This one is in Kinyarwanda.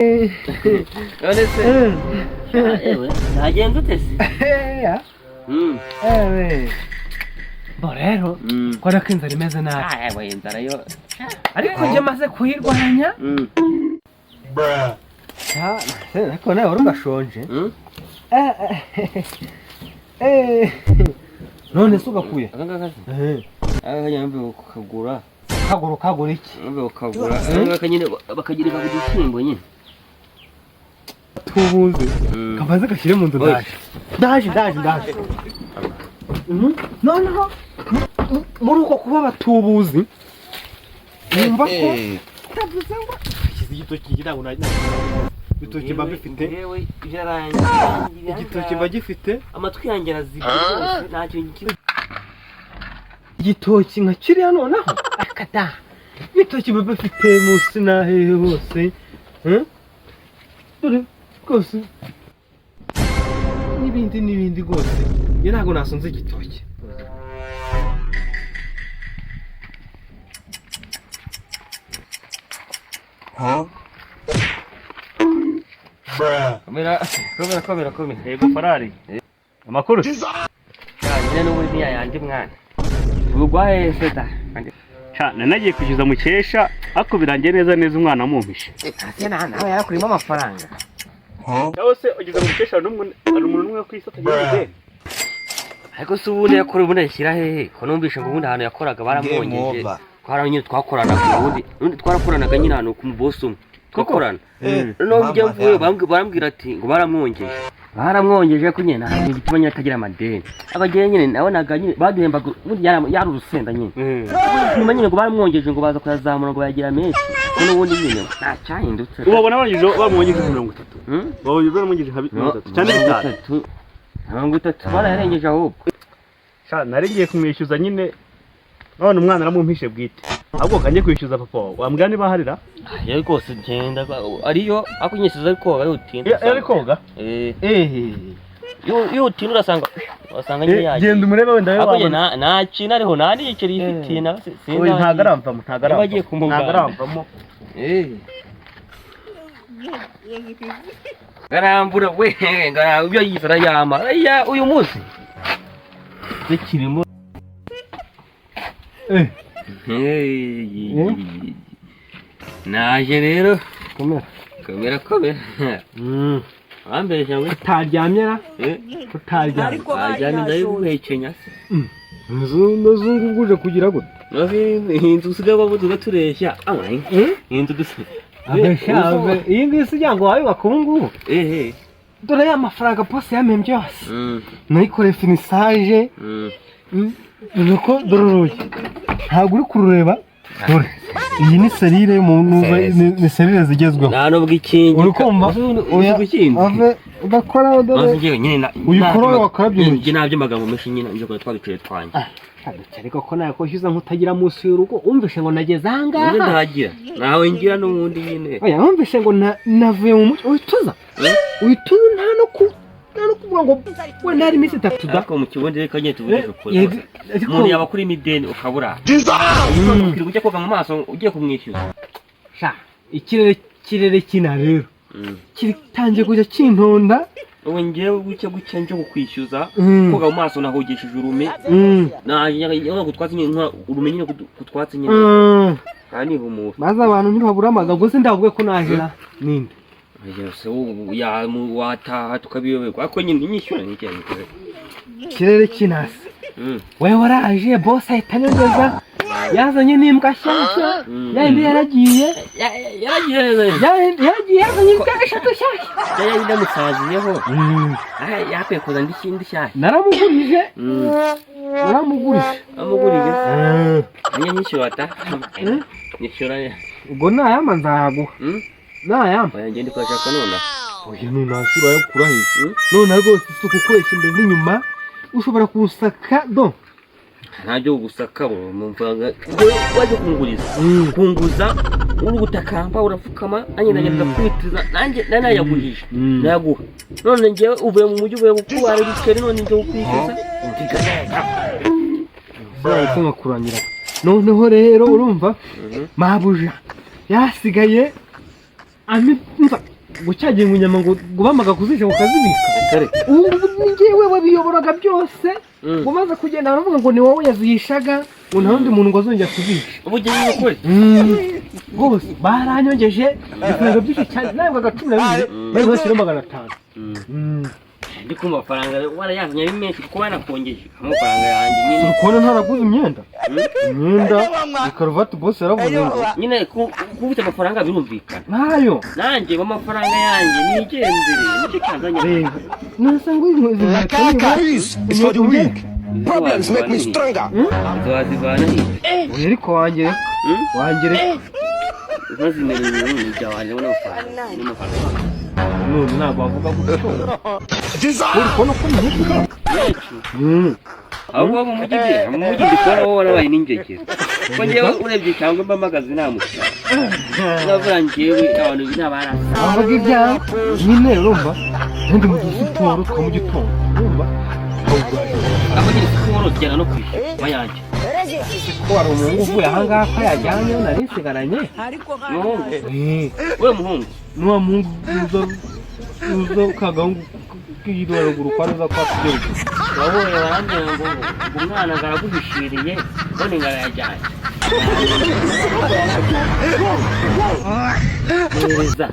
none se ewe nagenda utese bo rero kora ko inzara imeze nabi ewe inzara yo ariko nje maze kuyirwanya ariko nawe uri ugashonje none se ugakuye akanyambe kukagura kagura iki mbe ukagura akanyine bakagirika ku gishyimbo nyine tubuze kabaze gashyire mu nzu ndaje noneho muri uko kuba batubuzi numva ko tavuze ngo igitoki kirango igitoki mba bifite igitoki mba gifite amatwi yanjye arazibye ntacyo igitoki nka kiriya noneho akada igitoki mba bifite munsi na hehe hose dore rwose n'ibindi rwose iyo ntabwo nasonze igitoki komera yego Farari amakuru nyine n'ubundi yanjye mwana urwaye feta nanagiye kwishyuza mukesha ariko birangiye neza umwana amumpishe nawe yarakurimo amafaranga nawe se ugeze mukesha hari umuntu n'umwe ku isi atagira ideni ariko se ubundi yakora ubundi yashyira hehe ko numvishe ngo ubundi ahantu yakoraga baramwongeje nyine twakoranaga ubundi twarakoranaga nyine ahantu ku mubosi umwe twakorana noneho ujya mvuye barambwira ati ngo baramwongeje ko nyine ntabwo gituma nyine atagira amadeni abagiye nyine nabonaga nyine baduhembaga ubundi yari urusenda nyine nyuma nyine ngo baramwongeje ngo baza kuyazamura ngo yagira menshi n'ubundi nyine nta cyahindutse ubabona bamwongeje 30 babonye baramwongeje 30 cyane 30 barayarengeje ahubwo naringiye kumwishyuza nyine none umwana aramumpishe bwite ahubwo kanjye kwishyuza papa wambwira niba harira yari rwose ngenda ariyo akunyishyuza ariko koga yutinda yari koga yutinda urasanga nyine yaje genda umurebe wenda wewe wabona nta kintu ariho nta n'igiceri yifitiye na sinzi ntagaramvamo garambura we ibyo yisara yama uyu munsi zikirimo naje rero komera wambeshya we utaryamye ajyana ndayihekenya nuzungu uje kugira gute inzu usigaye babuze ugatureshya inzu agashave iyi ngiyi si ngo wayubaka ubu ngubu dore ya mafaranga pose yamembye yose nayikoreye finisaje nuko dore urugi ntabwo uri kurureba dore iyi ni serire ni serire zigezweho nta nubwo ikingi uri kumva ave bakora dore uyikora wakarabye inzu nabyo magambo menshi nyine nje ko twabicuye twanye ariko ko nayo koshyuza nkutagira munsi y'urugo umvishe ngo nageze ahangaha ndahagira nawe ngira n'ubundi nyine oya umvishe ngo navuye mu muco uhituza nta no kuvuga ngo we ntari iminsi 3 ariko mu kibundi reka nyine tuvuge ko umuntu yaba kuri mideni ukabura ujya koga mu maso ugiye kumwishyuza ikirere kina rero kitangiye kujya kintonda ubu ngewe gutya nje kukwishyuza koga mu maso nahogeshije urume naje gutwatsa nyine urume nyine gutwatsa nyine kandi humura maze abantu ntibabura amagambo se ndavuga ko najera ninde yose wataha tukabiyoberwa ariko nyine inyishyura n'icyayi kirere kinasi wewe waraje boss ahita anyongeza yazanye n'imbwa nshyashya yandi yaragiye yazanye imbwa 3 nshyashya yari ndamusaziyeho yakwiye kuza ndikindi shyashya naramugurije amugurije nyishyura nyishyura ubwo nayama nzaguha nayama ngende kwashaka none oya nunasura yo kurahize none rwose isuku kwesha imbere n'inyuma ushobora kusaka ntabyo gusaka mumvaga waje kunguza uri gutakamba urafukama nanjye ndagenda kwitiza nanjye nanayagurije nayaguha none ngewe uvuye mu mujyi uvuye gukubara ibiceri none ngewe ukwishyuza ko nkakurangira noneho rero urumva mabuja yasigaye amipfa gucyaginga inyama ngo bamaga kuzisha ukazibika ubu ni njyewe wabiyoboraga byose ngo maze kugenda baravuga ngo ni wowe yazihishaga ngo nta wundi muntu ngo azongera kuzisha ubu ngiye ukuri rwose baranyongeje ifaranga byinshi cyane nawe ngo 12 bari bashyira 500 ndi ku mafaranga warayazanye ari menshi kuko banakongeje amafaranga yanjye nyine ukubona ntaraguze imyenda ikaruvati boss yaravuze ngo nyine kubita amafaranga birumvikana nayo nanjye mu mafaranga yanjye nigendere nicyo kazanye nasa ngo inkwezo It's for the weak. Problems make me stronger. Zazivana oya ariko wangere ntazimereye n'umuntu cyawanje bona amafaranga none ntabwo bavuga gutyo urabona ko ni ahubwo mu mujyi ndikora wowe warabaye n'ingegera kuko njyewe urebye cyangwa mbamagaze nta mutya ndavuga njyewe abantu binabarasa avuga ibyawe nyine urumva ndi mu siporo two mu gitondo urumva abagira siporo tujyana no kwishyura mayanjye ko wari umuhungu uvuye ahangaha ko yajyanye nari nsigaranye muhungu we muhungu n'uwa muhungu uza kagahungu k'iyidwa ruguru kwa neza kwa tugeze wabonye barambwira ngo umwana ngaraguhishiriye none ngarayajyanye neza